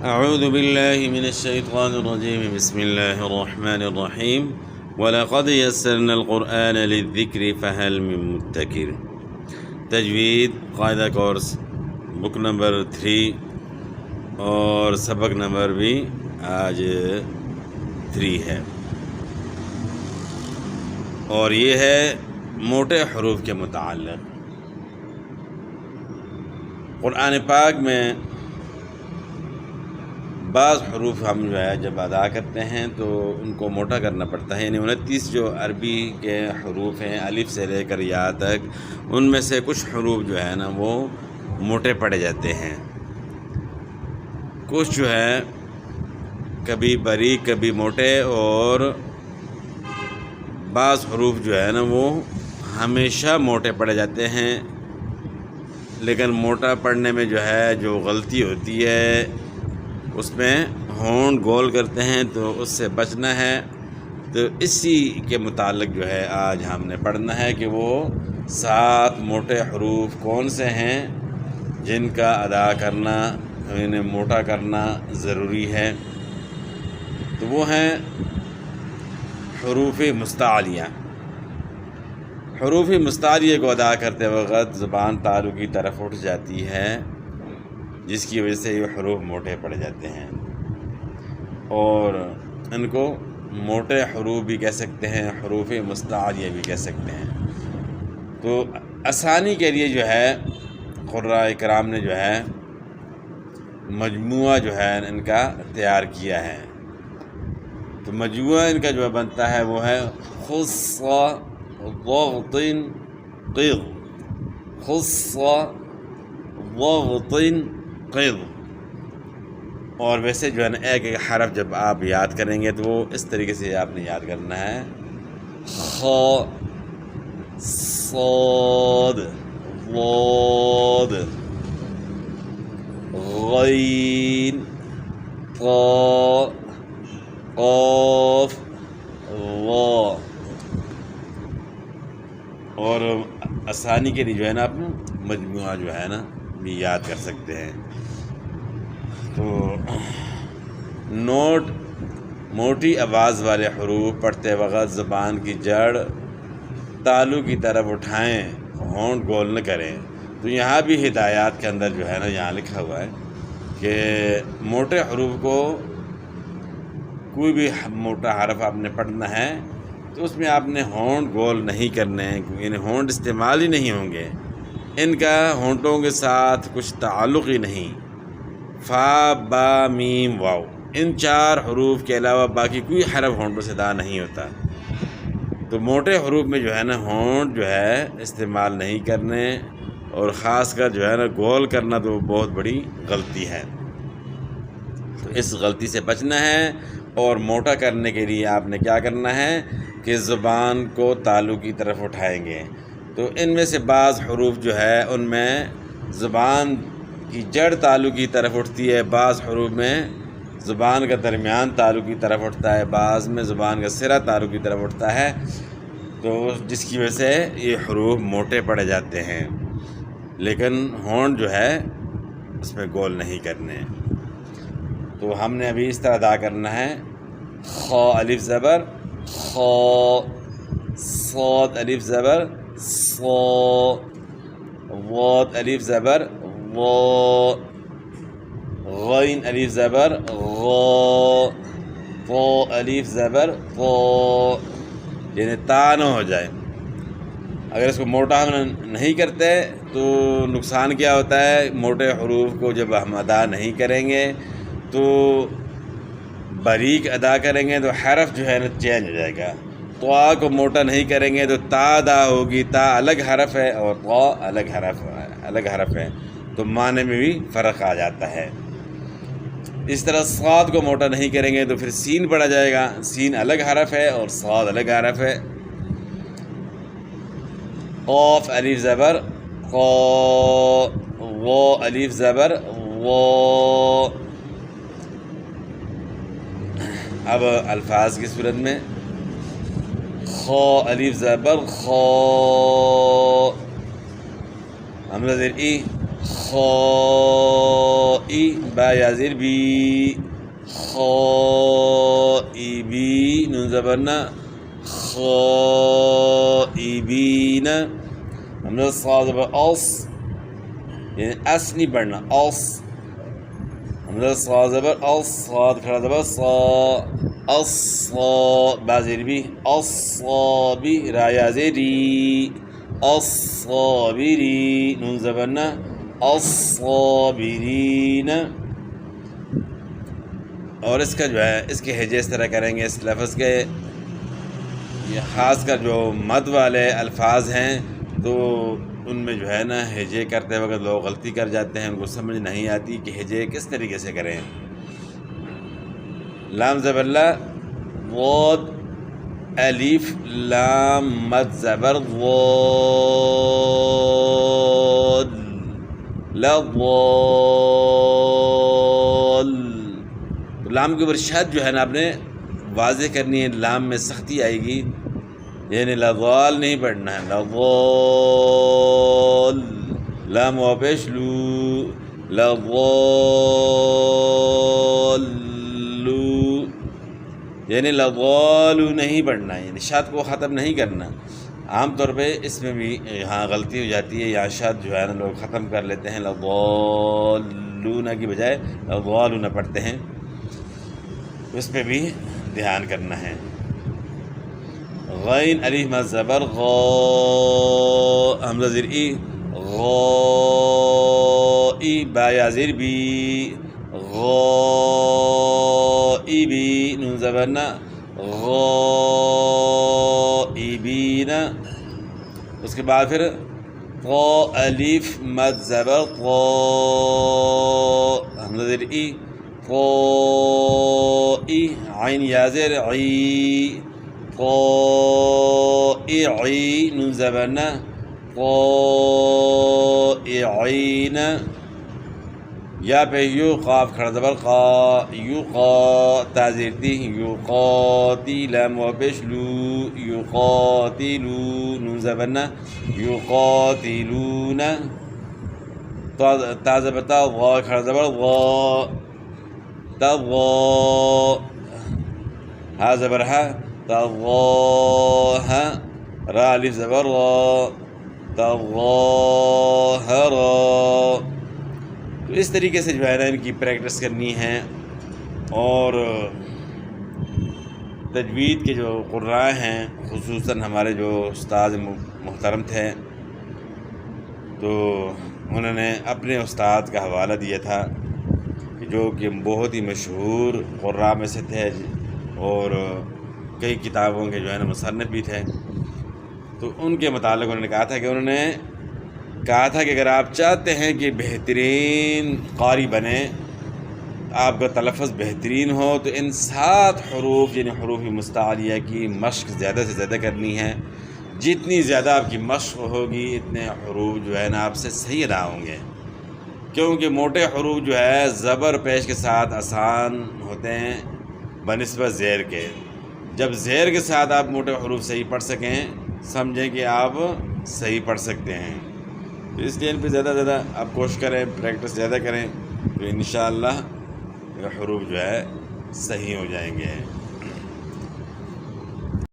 اعوذ باللہ من الشیطان الرجیم بسم اللہ الرحمن الرحیم وَلَقَدْ يَسَّرْنَا الْقُرْآنَ لِلذِّكْرِ فَهَلْ مِن مُدَّكِرٍ۔ تجوید قاعدہ کورس بک نمبر 3 اور سبق نمبر بھی آج 3 ہے، اور یہ ہے موٹے حروف کے متعلق۔ قرآن پاک میں بعض حروف ہم جب ادا کرتے ہیں تو ان کو موٹا کرنا پڑتا ہے، یعنی 29 جو عربی کے حروف ہیں الف سے لے کر یا تک، ان میں سے کچھ حروف وہ موٹے پڑے جاتے ہیں، کچھ کبھی باریک کبھی موٹے، اور بعض حروف وہ ہمیشہ موٹے پڑے جاتے ہیں۔ لیکن موٹا پڑنے میں جو غلطی ہوتی ہے اس میں ہونٹ گول کرتے ہیں، تو اس سے بچنا ہے۔ تو اسی کے متعلق آج ہم نے پڑھنا ہے کہ وہ 7 موٹے حروف کون سے ہیں جن کا ادا کرنا، انہیں موٹا کرنا ضروری ہے۔ تو وہ ہیں حروف مستعلیہ۔ حروف مستعلیہ کو ادا کرتے وقت زبان تالو کی طرف اٹھ جاتی ہے، جس کی وجہ سے یہ حروف موٹے پڑ جاتے ہیں، اور ان کو موٹے حروف بھی کہہ سکتے ہیں، حروف مستعلیہ بھی کہہ سکتے ہیں۔ تو آسانی کے لیے قراء کرام نے مجموعہ ان کا تیار کیا ہے۔ تو مجموعہ ان کا بنتا ہے وہ ہے خص ضغط قض، خص ضغط قض۔ اور ویسے ایک ایک حرف جب آپ یاد کریں گے تو وہ اس طریقے سے آپ نے یاد کرنا ہے: خ، صاد، ضاد، غین، طا، قاف، ظا۔ اور آسانی کے لیے آپ مجموعہ بھی یاد کر سکتے ہیں۔ تو نوٹ موٹی آواز والے حروف پڑھتے وقت زبان کی جڑ تالو کی طرف اٹھائیں، ہونٹ گول نہ کریں۔ تو یہاں بھی ہدایات کے اندر یہاں لکھا ہوا ہے کہ موٹے حروف کو کوئی بھی موٹا حرف آپ نے پڑھنا ہے تو اس میں آپ نے ہونٹ گول نہیں کرنے، یعنی ہونٹ استعمال ہی نہیں ہوں گے، ان کا ہونٹوں کے ساتھ کچھ تعلق ہی نہیں۔ فا، با، میم، واو، ان 4 حروف کے علاوہ باقی کوئی حرف ہونٹوں سے ادا نہیں ہوتا۔ تو موٹے حروف میں ہونٹ استعمال نہیں کرنے، اور خاص کر گول کرنا تو بہت بڑی غلطی ہے۔ تو اس غلطی سے بچنا ہے، اور موٹا کرنے کے لیے آپ نے کیا کرنا ہے کہ زبان کو تالو کی طرف اٹھائیں گے۔ تو ان میں سے بعض حروف ان میں زبان کی جڑ تالو کی طرف اٹھتی ہے، بعض حروف میں زبان کا درمیان تالو کی طرف اٹھتا ہے، بعض میں زبان کا سرا تالو کی طرف اٹھتا ہے، تو جس کی وجہ سے یہ حروف موٹے پڑے جاتے ہیں۔ لیکن ہونٹ اس میں گول نہیں کرنے۔ تو ہم نے ابھی اس طرح ادا کرنا ہے: خ الف زبر خ، صاد الف زبر صا، ضاد الف زبر ضا، غین الف زبر غا، طا الف زبر طا، یعنی تا نہ ہو جائے۔ اگر اس کو موٹا ہم نہیں کرتے تو نقصان کیا ہوتا ہے؟ موٹے حروف کو جب ہم ادا نہیں کریں گے تو باریک ادا کریں گے تو حرف چینج ہو جائے گا۔ طا کو موٹا نہیں کریں گے تو تا ادا ہوگی، تا الگ حرف ہے اور طا الگ حرف ہے، تو معنی میں بھی فرق آ جاتا ہے۔ اس طرح صاد کو موٹا نہیں کریں گے تو پھر سین پڑا جائے گا، سین الگ حرف ہے اور صاد الگ حرف ہے۔ قاف الف زبر قا، وا الف زبر وا۔ اب الفاظ کی صورت میں خا الف زبر خا، حمزہ زیر ای، خائی با یا زیر بی خائبی نون زبر نا خائبین ہمزہ صاد زبر اس یعنی اس نہیں پڑھنا اس ہمزہ صاد زبر اس صاد کھڑا زبر صا الصا با زیر بی الصابی را یا زیر ری الصابری نون زبر نا الصابرین. اور اس کا جو ہے اس کے ہجے اس طرح کریں گے. اس لفظ کے یہ خاص کر جو مد والے الفاظ ہیں تو ان میں جو ہے نا ہجے کرتے وقت لوگ غلطی کر جاتے ہیں، ان کو سمجھ نہیں آتی کہ ہجے کس طریقے سے کریں. لام زبر لا ضاد الف لام مد زبر ضاد لا ضال. لام کے اوپر شد جو ہے نا آپ نے واضح کرنی ہے، لام میں سختی آئے گی، یعنی لضال نہیں پڑھنا ہے، لضال لام واپس لو لضالو یعنی لضالو نہیں پڑھنا ہے، یعنی شد کو ختم نہیں کرنا. عام طور پہ اس میں بھی یہاں غلطی ہو جاتی ہے، یہاں شد جو ہے نا لوگ ختم کر لیتے ہیں، لضالون کی بجائے لضالون پڑھتے ہیں. اس پہ بھی دھیان کرنا ہے. غین الف مد زبر غا حمزہ زیر ای غائی با یا زیر بی غائبی نون زبر نا غائبین. اس کے بعد پھر طا الف مد زبر طا حمزہ زیر ای طائی عین یا زیر عی طائعی نون زبر نا طائعین. یا پہ یو قاف کھڑا زبر قا یو قا تا زیر تی یو قاتی لام واپس لو یو قاتلو نون زبر نا یو قاتلون. تا زبر تا غا کھڑا زبر غا تغا ہا زبر ہا تغاہا را الف زبر را تغاہرا. تو اس طریقے سے جو ہے نا ان کی پریکٹس کرنی ہے. اور تجوید کے جو قراء ہیں خصوصاً ہمارے جو استاد محترم تھے تو انہوں نے اپنے استاد کا حوالہ دیا تھا جو کہ بہت ہی مشہور قراء میں سے تھے اور کئی کتابوں کے جو ہے نا مصنف بھی تھے. تو ان کے متعلق انہوں نے کہا تھا کہ اگر آپ چاہتے ہیں کہ بہترین قاری بنے، آپ کا تلفظ بہترین ہو، تو ان 7 حروف یعنی حروف مستعلیہ کی مشق زیادہ سے زیادہ کرنی ہے. جتنی زیادہ آپ کی مشق ہوگی اتنے حروف جو ہے نا آپ سے صحیح ادا ہوں گے. کیونکہ موٹے حروف جو ہے زبر پیش کے ساتھ آسان ہوتے ہیں بنسبت زیر کے. جب زیر کے ساتھ آپ موٹے حروف صحیح پڑھ سکیں، سمجھیں کہ آپ صحیح پڑھ سکتے ہیں. تو اس لیے ان پہ زیادہ آپ کوشش کریں، پریکٹس زیادہ کریں، تو انشاءاللہ حروف جو ہے صحیح ہو جائیں گے.